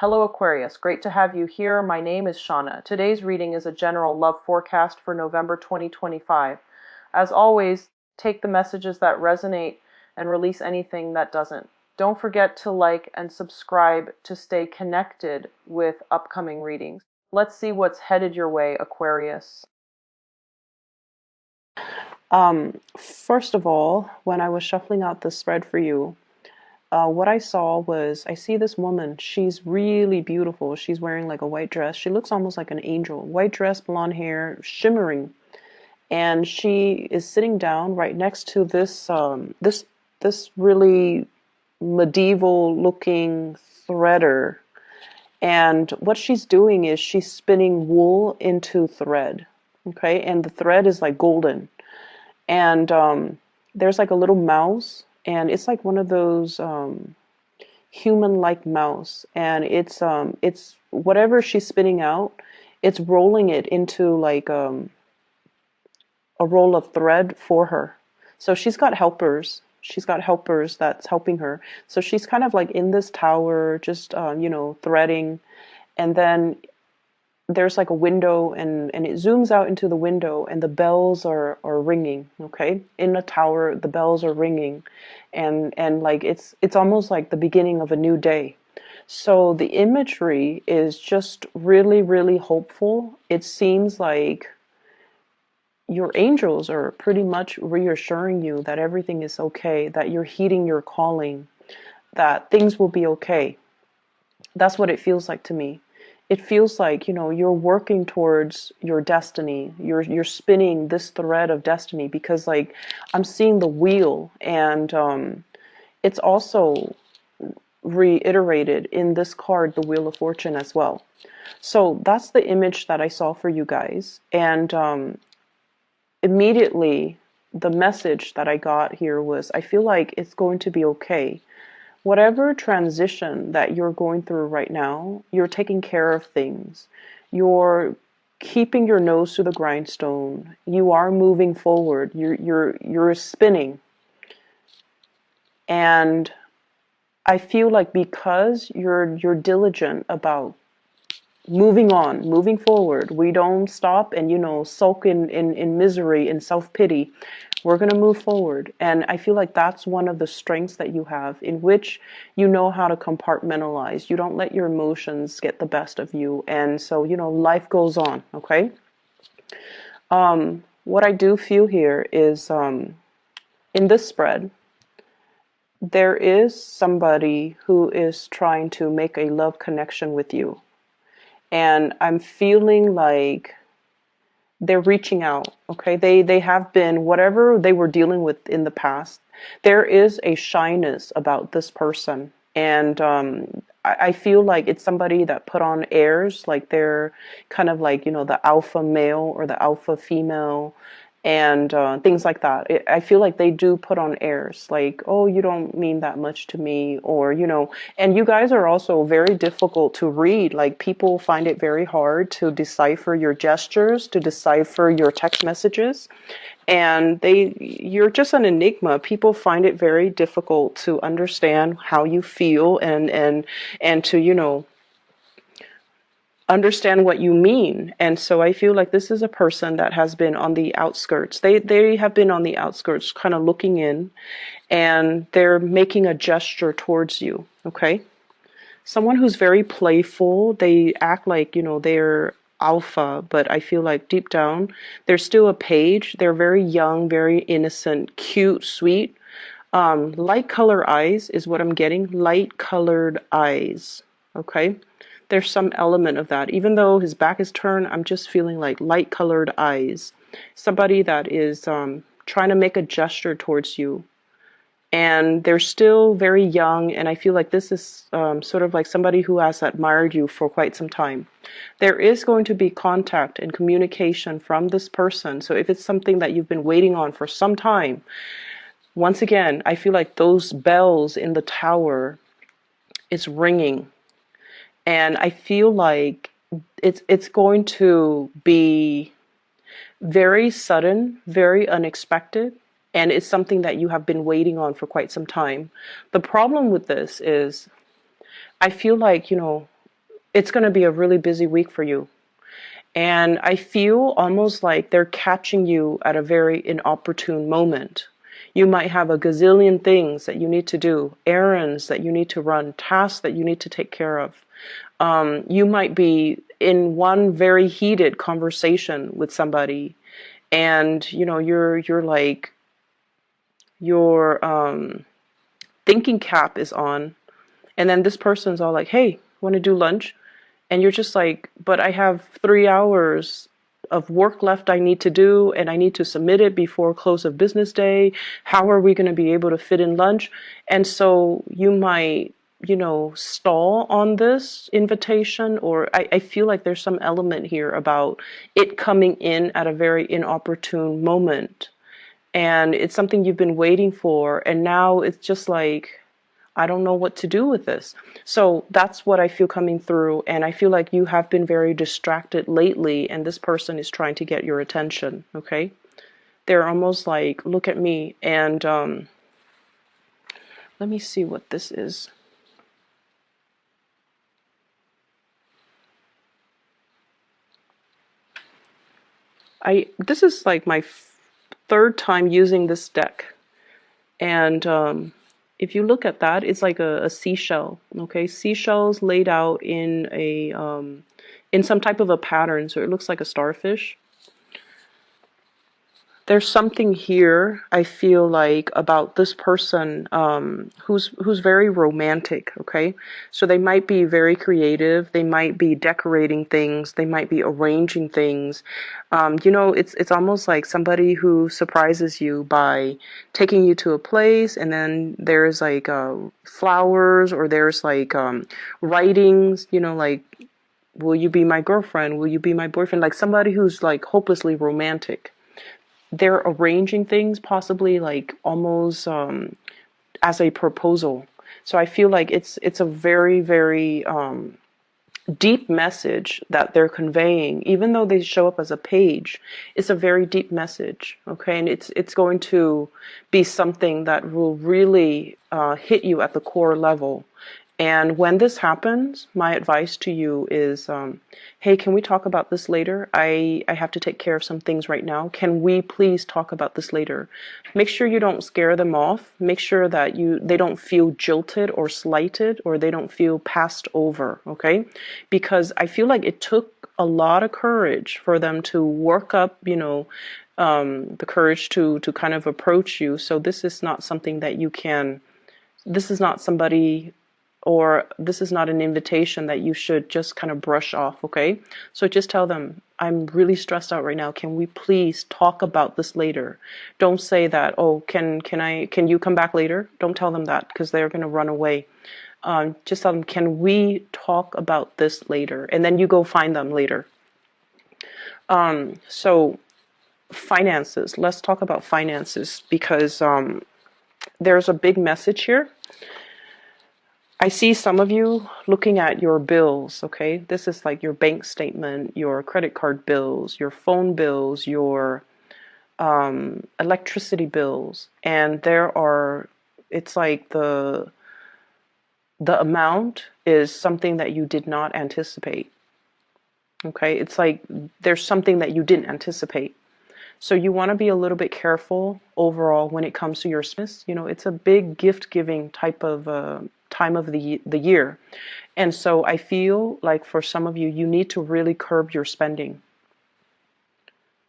Hello Aquarius, great to have you here. My name is Shauna. Today's reading is a general love forecast for November 2025. As always, take the messages that resonate and release anything that doesn't. Don't forget to like and subscribe to stay connected with upcoming readings. Let's see what's headed your way, Aquarius. First of all, when I was shuffling out the spread for you, what I saw was I see this woman. She's really beautiful. She's wearing like a white dress. She looks almost like an angel. White dress, blonde hair, shimmering. And she is sitting down right next to this really medieval looking threader. And what she's doing is she's spinning wool into thread. Okay, and the thread is like golden. And there's like a little mouse, and it's like one of those human-like mouse, and it's whatever she's spinning out, it's rolling it into like a roll of thread for her. So she's got helpers. She's got helpers that's helping her. So she's kind of like in this tower, just threading, and then there's like a window, and it zooms out into the window, and the bells are ringing. Okay, in the tower the bells are ringing, and like it's almost like the beginning of a new day. So the imagery is just really, really hopeful. It seems like your angels are pretty much reassuring you that everything is okay, that you're heeding your calling, that things will be okay. That's what it feels like to me. It feels like, you're working towards your destiny. You're spinning this thread of destiny, because like I'm seeing the wheel, and it's also reiterated in this card, the Wheel of Fortune, as well. So that's the image that I saw for you guys. And immediately the message that I got here was, I feel like it's going to be okay. Whatever transition that you're going through right now, you're taking care of things. You're keeping your nose to the grindstone. You are moving forward. You're spinning. And I feel like because you're diligent about moving on, moving forward, we don't stop and sulk in misery and self-pity. We're going to move forward. And I feel like that's one of the strengths that you have, in which you know how to compartmentalize. You don't let your emotions get the best of you. And so, life goes on. Okay. What I do feel here is, in this spread, there is somebody who is trying to make a love connection with you. And I'm feeling like they're reaching out. Okay, they have been, whatever they were dealing with in the past, there is a shyness about this person. And I feel like it's somebody that put on airs, like they're kind of like, the alpha male or the alpha female, and things like that. I feel like they do put on airs, like, oh, you don't mean that much to me, or, and you guys are also very difficult to read. Like, people find it very hard to decipher your gestures, to decipher your text messages, and you're just an enigma. People find it very difficult to understand how you feel, and to, understand what you mean. And so I feel like this is a person that has been on the outskirts. They have been on the outskirts, kind of looking in, and they're making a gesture towards you. Okay, someone who's very playful. They act like, they're alpha, but I feel like deep down they're still a page. They're very young, very innocent, cute, sweet. Light color eyes is what I'm getting. Light colored eyes. Okay, there's some element of that. Even though his back is turned, I'm just feeling like light colored eyes. Somebody that is trying to make a gesture towards you. And they're still very young, and I feel like this is sort of like somebody who has admired you for quite some time. There is going to be contact and communication from this person. So if it's something that you've been waiting on for some time, once again, I feel like those bells in the tower, it's ringing. And I feel like it's going to be very sudden, very unexpected, and it's something that you have been waiting on for quite some time. The problem with this is, I feel like, it's going to be a really busy week for you. And I feel almost like they're catching you at a very inopportune moment. You might have a gazillion things that you need to do, errands that you need to run, tasks that you need to take care of. You might be in one very heated conversation with somebody, and you're like your thinking cap is on, and then this person's all like, "Hey, want to do lunch?" And you're just like, "But I have 3 hours of work left I need to do, and I need to submit it before close of business day. How are we going to be able to fit in lunch?" And so you might, stall on this invitation, or I feel like there's some element here about it coming in at a very inopportune moment. And it's something you've been waiting for, and now it's just like, I don't know what to do with this. So that's what I feel coming through. And I feel like you have been very distracted lately, and this person is trying to get your attention. Okay. They're almost like, look at me. And let me see what this is. This is like my third time using this deck. And if you look at that, it's like a seashell. Okay, seashells laid out in in some type of a pattern, so it looks like a starfish. There's something here, I feel like, about this person who's very romantic. Okay, so they might be very creative. They might be decorating things. They might be arranging things. It's almost like somebody who surprises you by taking you to a place, and then there's like flowers, or there's like writings. Like, will you be my girlfriend? Will you be my boyfriend? Like somebody who's like hopelessly romantic. They're arranging things, possibly like almost as a proposal. So I feel like it's a very, very deep message that they're conveying. Even though they show up as a page, it's a very deep message. Okay, and it's going to be something that will really hit you at the core level. And when this happens, my advice to you is, hey, can we talk about this later? I have to take care of some things right now. Can we please talk about this later? Make sure you don't scare them off. Make sure that they don't feel jilted or slighted, or they don't feel passed over, okay? Because I feel like it took a lot of courage for them to work up, the courage to kind of approach you. So this is not something that this is not somebody, or this is not an invitation that you should just kind of brush off, okay? So just tell them, I'm really stressed out right now. Can we please talk about this later? Don't say that, oh, can you come back later? Don't tell them that, because they're going to run away. Just tell them, can we talk about this later? And then you go find them later. So finances, let's talk about finances, because there's a big message here. I see some of you looking at your bills, okay? This is like your bank statement, your credit card bills, your phone bills, your electricity bills. And it's like the amount is something that you did not anticipate, okay? It's like there's something that you didn't anticipate. So you want to be a little bit careful overall when it comes to your Christmas. It's a big gift-giving type of time of the year. And so I feel like for some of you, you need to really curb your spending.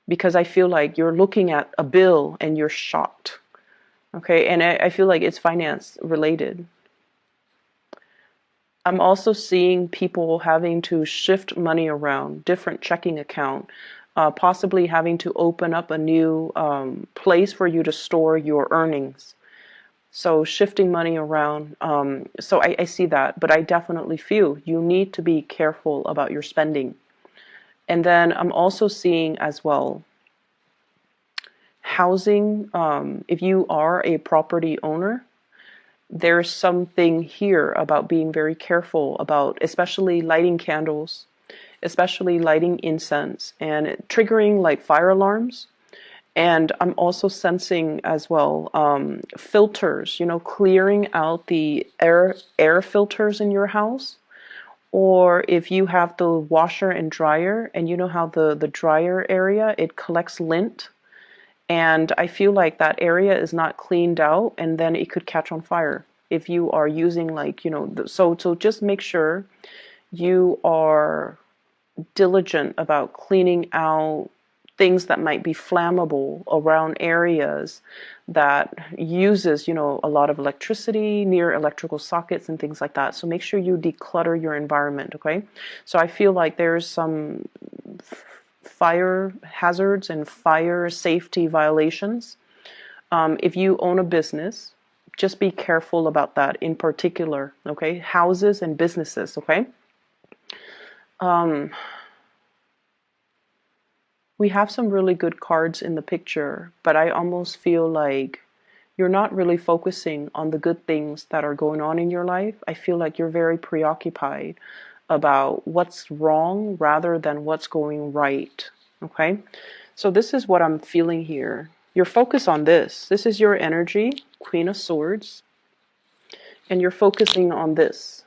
Because I feel like you're looking at a bill and you're shocked. Okay, and I feel like it's finance related. I'm also seeing people having to shift money around, different checking account, possibly having to open up a new place for you to store your earnings. So shifting money around. So I see that, but I definitely feel you need to be careful about your spending. And then I'm also seeing as well housing. If you are a property owner, there's something here about being very careful about, especially lighting candles, especially lighting incense, and triggering like fire alarms. And I'm also sensing as well filters, clearing out the air filters in your house, Or if you have the washer and dryer, and you know how the dryer area, it collects lint. And I feel like that area is not cleaned out, and then it could catch on fire if you are using, like, so just make sure you are diligent about cleaning out things that might be flammable around areas that uses, a lot of electricity, near electrical sockets and things like that. So make sure you declutter your environment, okay? So I feel like there's some fire hazards and fire safety violations. If you own a business, just be careful about that in particular, okay? Houses and businesses, okay? We have some really good cards in the picture, but I almost feel like you're not really focusing on the good things that are going on in your life. I feel like you're very preoccupied about what's wrong rather than what's going right. Okay? So this is what I'm feeling here. You're focused on this. This is your energy, Queen of Swords. And you're focusing on this,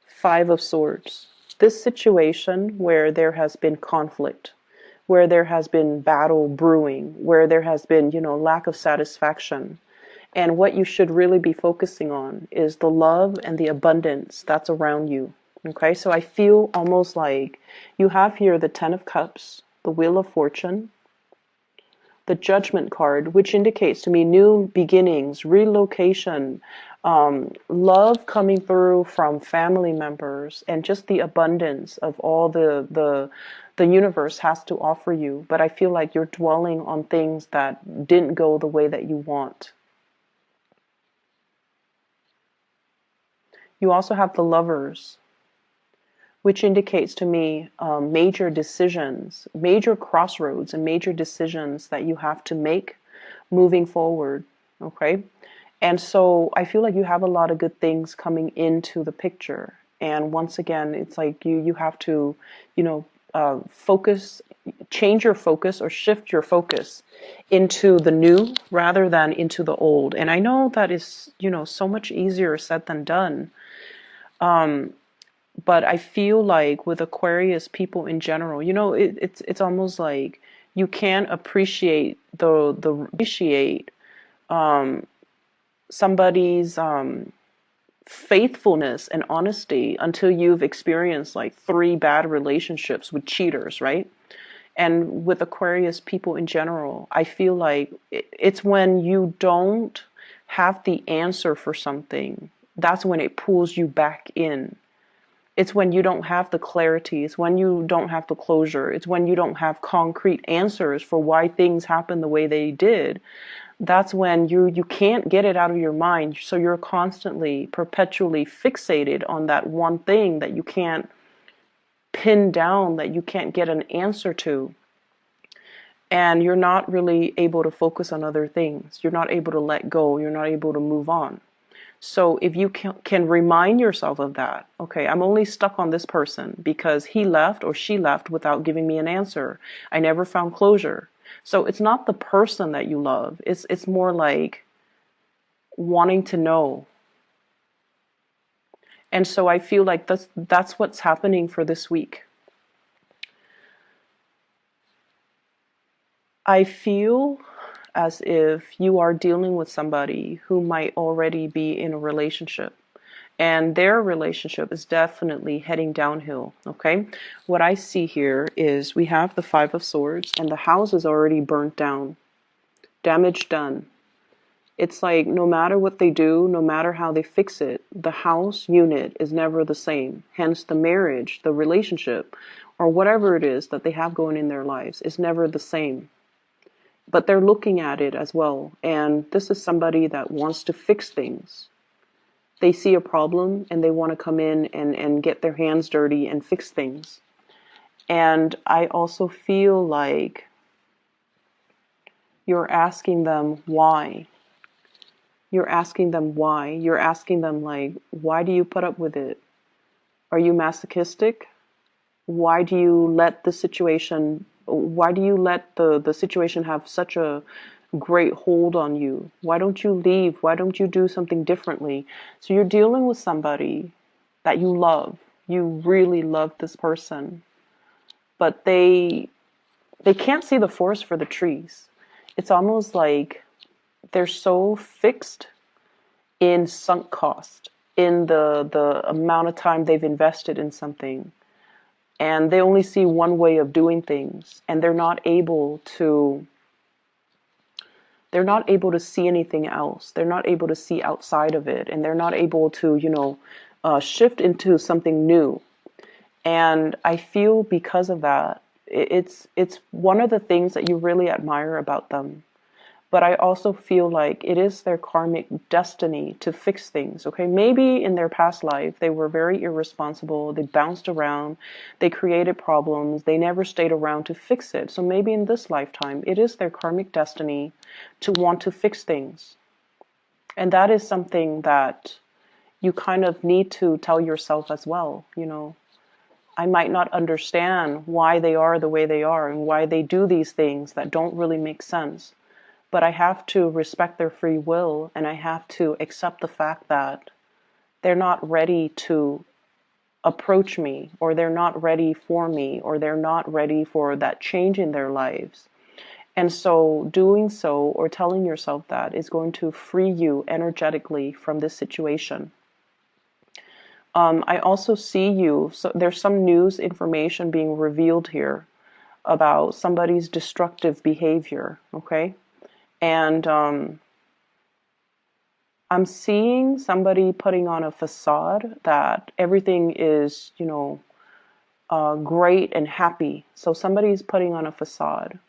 Five of Swords. This situation where there has been conflict, where there has been battle brewing, where there has been, lack of satisfaction. And what you should really be focusing on is the love and the abundance that's around you. Okay, so I feel almost like you have here the Ten of Cups, the Wheel of Fortune, the Judgment card, which indicates to me new beginnings, relocation, love coming through from family members, and just the abundance of all the universe has to offer you. But I feel like you're dwelling on things that didn't go the way that you want. You also have the Lovers, which indicates to me major decisions, major crossroads, and major decisions that you have to make moving forward. Okay? And so I feel like you have a lot of good things coming into the picture. And once again, it's like you have to, focus, change your focus or shift your focus into the new rather than into the old. And I know that is, so much easier said than done. But I feel like with Aquarius people in general, it's almost like you can't appreciate somebody's faithfulness and honesty until you've experienced like 3 bad relationships with cheaters, right? And with Aquarius people in general, I feel like it's when you don't have the answer for something, that's when it pulls you back in. It's when you don't have the clarity. It's when you don't have the closure. It's when you don't have concrete answers for why things happen the way they did. That's when you can't get it out of your mind. So you're constantly, perpetually fixated on that one thing that you can't pin down, that you can't get an answer to. And you're not really able to focus on other things. You're not able to let go. You're not able to move on. So if you can remind yourself of that, okay, I'm only stuck on this person because he left or she left without giving me an answer. I never found closure. So it's not the person that you love. It's more like wanting to know. And so I feel like that's what's happening for this week. I feel as if you are dealing with somebody who might already be in a relationship. And their relationship is definitely heading downhill, okay? What I see here is we have the Five of Swords, and the house is already burnt down. Damage done. It's like no matter what they do, no matter how they fix it, the house unit is never the same. Hence the marriage, the relationship, or whatever it is that they have going in their lives is never the same. But they're looking at it as well. And this is somebody that wants to fix things. They see a problem and they want to come in and get their hands dirty and fix things. And I also feel like you're asking them why. You're asking them why. You're asking them like, why do you put up with it? Are you masochistic? Why do you let the situation have such a great hold on you? Why don't you leave? Why don't you do something differently? So you're dealing with somebody that you love. You really love this person, but they can't see the forest for the trees. It's almost like they're so fixed in sunk cost, in the amount of time they've invested in something, and they only see one way of doing things, and they're not able to see anything else. They're not able to see outside of it, and they're not able to, shift into something new. And I feel because of that, it's one of the things that you really admire about them. But I also feel like it is their karmic destiny to fix things. Okay, maybe in their past life they were very irresponsible, they bounced around, they created problems, they never stayed around to fix it. So maybe in this lifetime it is their karmic destiny to want to fix things. And that is something that you kind of need to tell yourself as well. I might not understand why they are the way they are and why they do these things that don't really make sense. But I have to respect their free will, and I have to accept the fact that they're not ready to approach me, or they're not ready for me, or they're not ready for that change in their lives. And so doing so, or telling yourself that, is going to free you energetically from this situation. I also see you, so there's some news information being revealed here about somebody's destructive behavior, okay? And I'm seeing somebody putting on a facade that everything is, great and happy. So somebody's putting on a facade.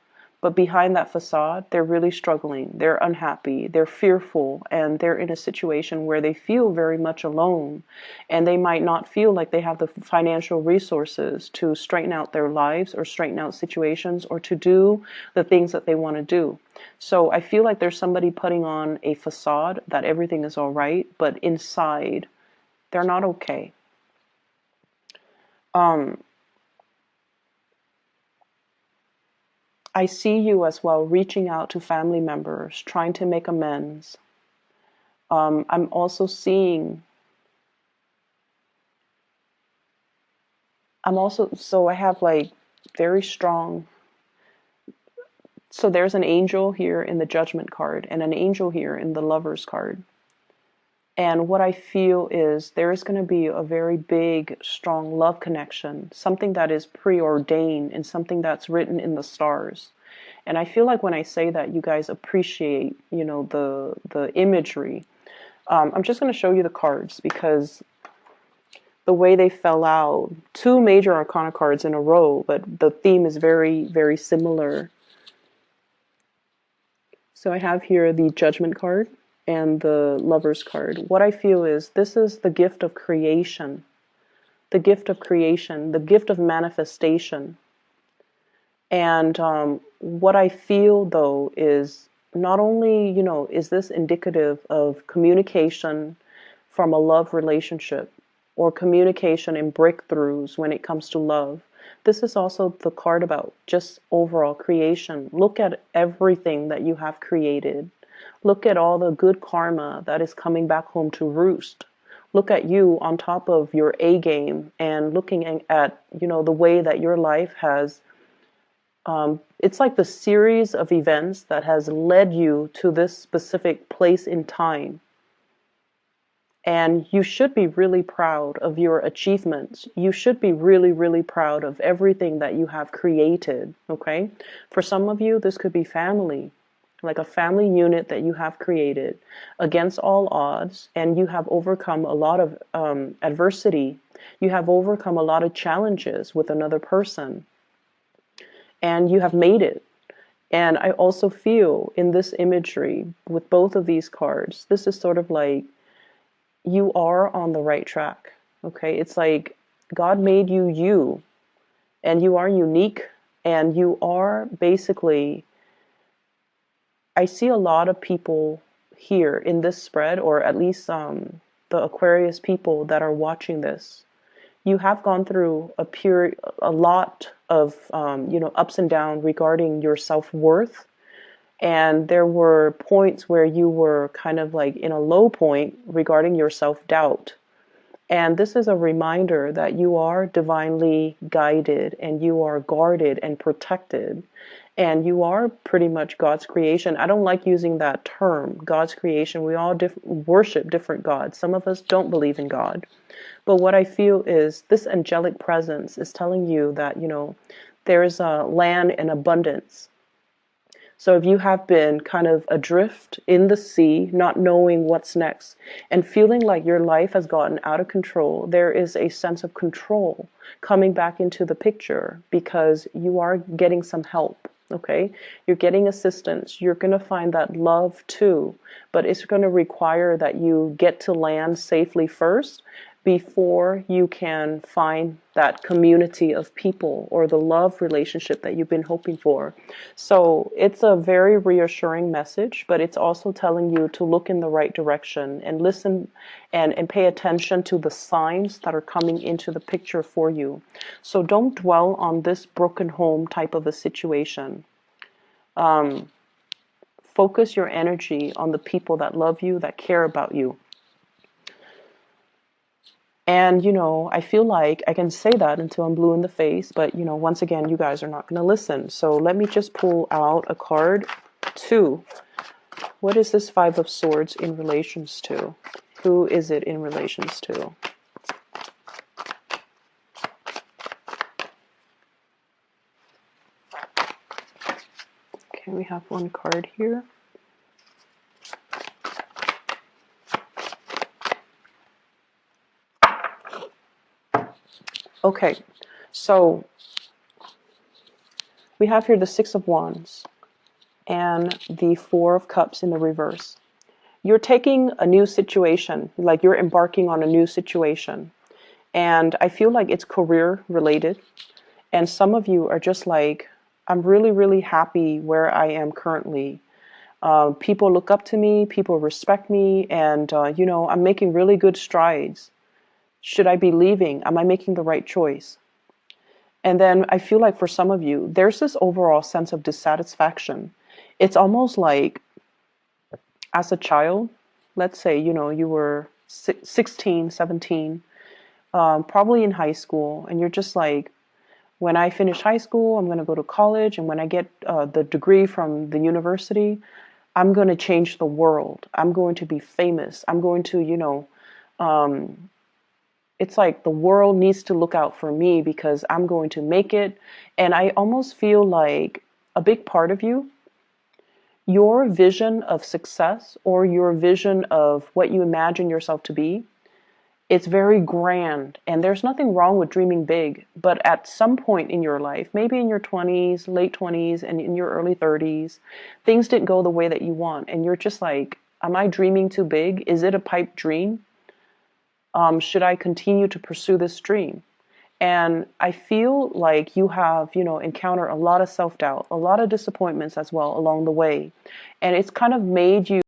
But behind that facade, they're really struggling. They're unhappy. They're fearful. And they're in a situation where they feel very much alone. And they might not feel like they have the financial resources to straighten out their lives or straighten out situations or to do the things that they want to do. So I feel like there's somebody putting on a facade that everything is all right, but inside, they're not okay. I see you as well reaching out to family members, trying to make amends. I'm also seeing, so I have like very strong, so there's an angel here in the Judgment card and an angel here in the Lovers card. And what I feel is there is going to be a very big, strong love connection, something that is preordained and something that's written in the stars. And I feel like when I say that, you guys appreciate, the imagery. I'm just going to show you the cards because the way they fell out, two major arcana cards in a row, but the theme is very, very similar. So I have here the Judgment card and the Lovers card. What I feel is this is the gift of creation, the gift of creation, the gift of manifestation. And what I feel, though, is not only, is this indicative of communication from a love relationship or communication and breakthroughs when it comes to love. This is also the card about just overall creation. Look at everything that you have created. Look at all the good karma that is coming back home to roost. Look at you on top of your A game and looking at, the way that your life has, it's like the series of events that has led you to this specific place in time. And you should be really proud of your achievements. You should be really, really proud of everything that you have created, okay? For some of you, this could be family, like a family unit that you have created against all odds, and you have overcome a lot of adversity. You have overcome a lot of challenges with another person, and you have made it. And I also feel in this imagery with both of these cards, this is sort of like you are on the right track, okay? It's like God made you, and you are unique, and you are basically, I see a lot of people here in this spread, or at least the Aquarius people that are watching this. You have gone through a lot of, ups and downs regarding your self-worth. And there were points where you were kind of like in a low point regarding your self-doubt. And this is a reminder that you are divinely guided and you are guarded and protected. And you are pretty much God's creation. I don't like using that term, God's creation. We all worship different gods. Some of us don't believe in God. But what I feel is this angelic presence is telling you that, there is a land in abundance. So if you have been kind of adrift in the sea, not knowing what's next, and feeling like your life has gotten out of control, there is a sense of control coming back into the picture because you are getting some help. Okay, you're getting assistance. You're going to find that love too, but it's going to require that you get to land safely first before you can find that community of people or the love relationship that you've been hoping for. So it's a very reassuring message, but it's also telling you to look in the right direction and listen and pay attention to the signs that are coming into the picture for you. So don't dwell on this broken home type of a situation. Focus your energy on the people that love you, that care about you. And, I feel like I can say that until I'm blue in the face, but, once again, you guys are not going to listen. So let me just pull out a card. 2. What is this Five of Swords in relations to? Who is it in relations to? Okay, we have one card here. Okay, so we have here the Six of Wands and the Four of Cups in the reverse. You're taking a new situation, like you're embarking on a new situation. And I feel like it's career related. And some of you are just like, I'm really, really happy where I am currently. People look up to me, people respect me, and, I'm making really good strides. Should I be leaving? Am I making the right choice? And then I feel like for some of you, there's this overall sense of dissatisfaction. It's almost like as a child, let's say, you were 16, 17, probably in high school, and you're just like, when I finish high school, I'm going to go to college, and when I get the degree from the university, I'm going to change the world. I'm going to be famous. I'm going to, it's like the world needs to look out for me because I'm going to make it. And I almost feel like a big part of you, your vision of success or your vision of what you imagine yourself to be, it's very grand. And there's nothing wrong with dreaming big. But at some point in your life, maybe in your 20s, late 20s, and in your early 30s, things didn't go the way that you want. And you're just like, am I dreaming too big? Is it a pipe dream? Should I continue to pursue this dream? And I feel like you have, encountered a lot of self-doubt, a lot of disappointments as well along the way. And it's kind of made you